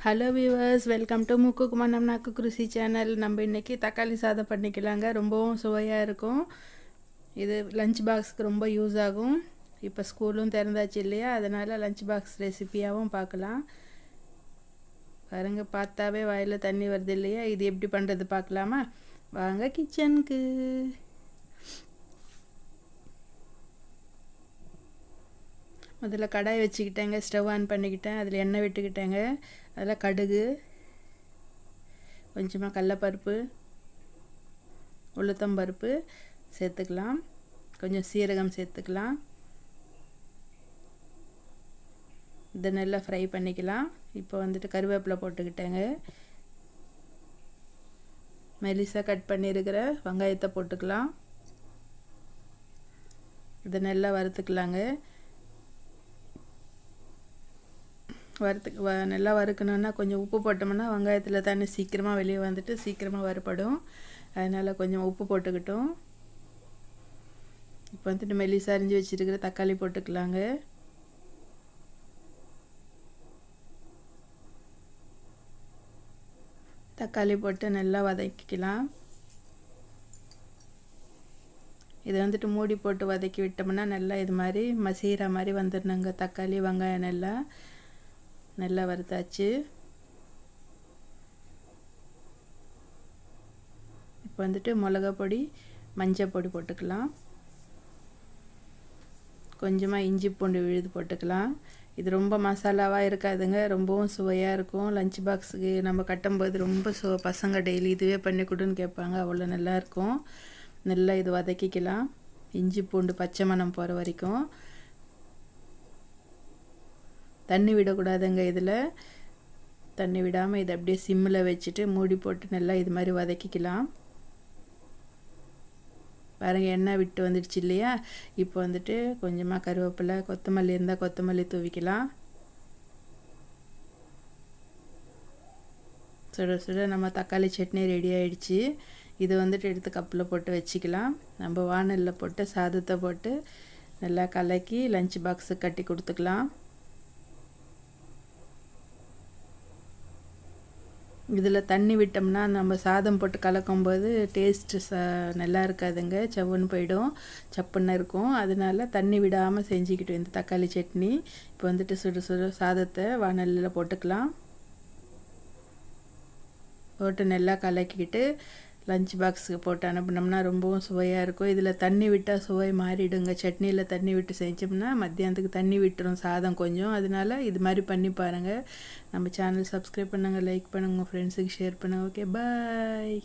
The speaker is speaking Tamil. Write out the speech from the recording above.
ஹலோ வியூவர்ஸ், வெல்கம் டு முக்குக்கு மனம் நாக்கு குருசி சேனல். நம்ம இன்றைக்கி தக்காளி சாதம் பண்ணிக்கலாங்க. ரொம்பவும் சுவையாக இருக்கும். இது லஞ்ச் பாக்ஸுக்கு ரொம்ப யூஸ் ஆகும். இப்போ ஸ்கூலும் திறந்தாச்சு இல்லையா, அதனால் லஞ்ச் பாக்ஸ் ரெசிப்பியாகவும் பார்க்கலாம். பாருங்க, பார்த்தாவே வாயில் தண்ணி வருது இல்லையா. இது எப்படி பண்ணுறது பார்க்கலாமா? வாங்க கிச்சனுக்கு. முதல்ல கடாய் வச்சுக்கிட்டேங்க, ஸ்டவ் ஆன் பண்ணிக்கிட்டேன். அதில் எண்ணெய் விட்டுக்கிட்டேங்க. அதில் கடுகு, கொஞ்சமாக கடலப்பருப்பு, உளுத்தம்பருப்பு சேர்த்துக்கலாம். கொஞ்சம் சீரகம் சேர்த்துக்கலாம். இதை நல்லா ஃப்ரை பண்ணிக்கலாம். இப்போ வந்துட்டு கருவேப்பிலை போட்டுக்கிட்டேங்க. மெலிசாக கட் பண்ணியிருக்கிற வெங்காயத்தை போட்டுக்கலாம். இதை நல்லா வறுத்துக்கலாங்க. நல்லா வறுக்கணுன்னா கொஞ்சம் உப்பு போட்டோம்னா வெங்காயத்தில் தண்ணி சீக்கிரமாக வெளியே வந்துட்டு சீக்கிரமாக வறுப்படும். அதனால் கொஞ்சம் உப்பு போட்டுக்கிட்டோம். இப்போ வந்துட்டு மெல்லிசா அரிஞ்சு வச்சுருக்கிற தக்காளி போட்டுக்கலாங்க. தக்காளி போட்டு நல்லா வதக்கிக்கலாம். இதை வந்துட்டு மூடி போட்டு வதக்கி விட்டோம்னா நல்லா இது மாதிரி மசீரா மாதிரி வந்துடணுங்க. தக்காளி வெங்காயம் நல்லா வறுத்தாச்சு. இப்போ வந்துட்டு மிளகா பொடி, மஞ்சள் பொடி போட்டுக்கலாம். கொஞ்சமாக இஞ்சி பூண்டு விழுது போட்டுக்கலாம். இது ரொம்ப மசாலாவாக இருக்காதுங்க, ரொம்பவும் சுவையாக இருக்கும். லஞ்ச் பாக்ஸுக்கு நம்ம கட்டும்போது ரொம்ப பசங்க டெய்லி இதுவே பண்ணி கொடுன்னு கேட்பாங்க. அவ்வளோ நல்லாயிருக்கும். நல்லா இது வதக்கிக்கலாம், இஞ்சி பூண்டு பச்சை மணம் போகிற வரைக்கும். தண்ணி விடக்கூடாதுங்க. இதில் தண்ணி விடாமல் இதை அப்படியே சிம்மில் வச்சுட்டு மூடி போட்டு நல்லா இது மாதிரி வதக்கிக்கலாம். பாருங்கள், எண்ணெய் விட்டு வந்துடுச்சு இல்லையா. இப்போ வந்துட்டு கொஞ்சமாக கருவேப்பிலை, கொத்தமல்லி இருந்தால் கொத்தமல்லி தூவிக்கலாம். சுட சுட நம்ம தக்காளி சட்னி ரெடி ஆகிடுச்சு. இது வந்துட்டு எடுத்து கப்பில் போட்டு வச்சுக்கலாம். நம்ம வானலில் போட்டு சாதத்தை போட்டு நல்லா கலக்கி லஞ்ச் பாக்ஸுக்கு கட்டி கொடுத்துக்கலாம். இதில் தண்ணி விட்டோம்னா நம்ம சாதம் போட்டு கலக்கும்போது டேஸ்ட்டு நல்லா இருக்காதுங்க, சவுன்னு போயிடும், சப்புன்னு இருக்கும். அதனால தண்ணி விடாமல் செஞ்சுக்கிட்டோம் இந்த தக்காளி சட்னி. இப்போ வந்துட்டு சுடு சுடு சாதத்தை வானலில் போட்டுக்கலாம். போட்டு நல்லா கலக்கிக்கிட்டு லஞ்ச் பாக்ஸுக்கு போட்டு அனுப்பினோம்னா ரொம்பவும் சுவையாக இருக்கும். இதில் தண்ணி விட்டால் சுவை மாறிடுங்க. சட்னியில் தண்ணி விட்டு செஞ்சோம்னா மத்தியானத்துக்கு தண்ணி விட்டுரும் சாதம் கொஞ்சம். அதனால் இது மாதிரி பண்ணி பாருங்கள். நம்ம சேனல் சப்ஸ்கிரைப் பண்ணுங்கள், லைக் பண்ணுங்கள், உங்கள் ஃப்ரெண்ட்ஸுக்கு ஷேர் பண்ணுங்கள். ஓகே, பாய்.